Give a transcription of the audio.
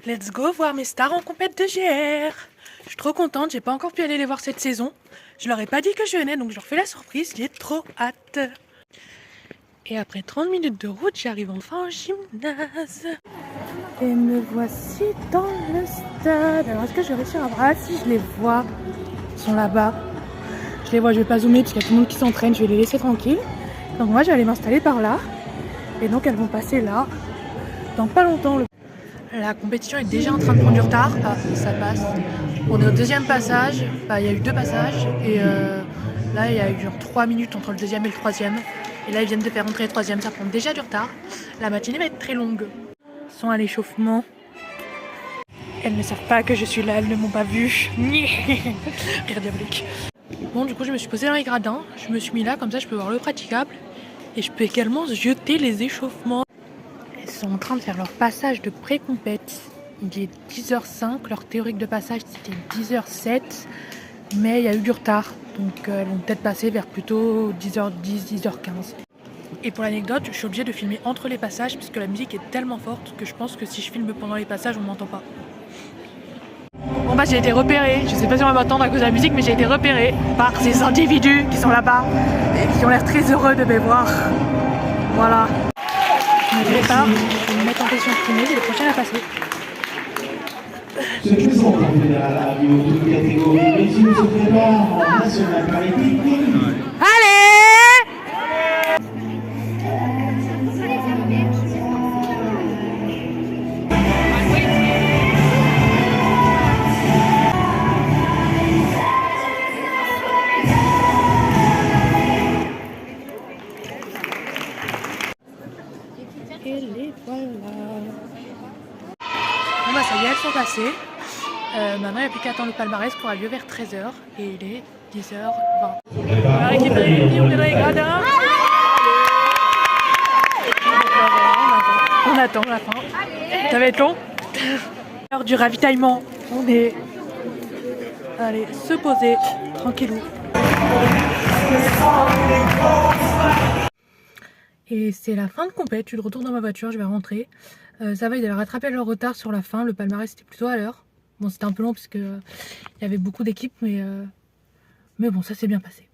Let's go voir mes stars en compète de GR. Je suis trop contente, j'ai pas encore pu aller les voir cette saison. Je leur ai pas dit que je venais, donc je leur fais la surprise, j'ai trop hâte. Et après 30 minutes de route, j'arrive enfin au gymnase. Et me voici dans le stade. Alors est-ce que je vais réussir à voir? Ah si, je les vois. Ils sont là-bas. Je les vois, je vais pas zoomer parce qu'il y a tout le monde qui s'entraîne, je vais les laisser tranquilles. Donc moi, je vais aller m'installer par là. Et donc elles vont passer là. Dans pas longtemps. La compétition est déjà en train de prendre du retard. Ah, ça passe. On est au deuxième passage. Bah, il y a eu 2 passages. Et là, il y a eu genre 3 minutes entre le deuxième et le troisième. Et là, ils viennent de faire entrer le troisième. Ça prend déjà du retard. La matinée va être très longue. Ils sont à l'échauffement. Elles ne savent pas que je suis là. Elles ne m'ont pas vu. Rire diabolique. Bon, du coup, je me suis posée dans les gradins. Je me suis mis là. Comme ça, je peux voir le praticable. Et je peux également jeter les échauffements. Elles sont en train de faire leur passage de pré-compète. Il est 10h05, leur théorique de passage c'était 10h07, mais il y a eu du retard. Donc elles vont peut-être passer vers plutôt 10h10, 10h15. Et pour l'anecdote, je suis obligée de filmer entre les passages puisque la musique est tellement forte que je pense que si je filme pendant les passages, on m'entend pas. Bon bah j'ai été repérée, je sais pas si on va m'entendre à cause de la musique, mais j'ai été repérée par ces individus qui sont là-bas et qui ont l'air très heureux de me voir. Voilà. Je me prépare, je vais me mettre en position primée, c'est le prochain à passer. Ce présentant fédéral à niveau de catégorie, messieurs se préparent en national parité. Et les voilà. Bon bah ça y est, elles sont passées. Maintenant il n'y a plus qu'à attendre le palmarès qui aura lieu vers 13h et il est 10h20. On va récupérer les filles, on est dans les gradins. On attend la fin. Ça va être long. L'heure du ravitaillement, on est... Allez, se poser, tranquillou. Et c'est la fin de compète, je suis de retour dans ma voiture, je vais rentrer. Ça va, ils avaient rattrapé leur retard sur la fin, le palmarès c'était plutôt à l'heure. Bon, c'était un peu long parce que il y avait beaucoup d'équipes, mais bon, ça s'est bien passé.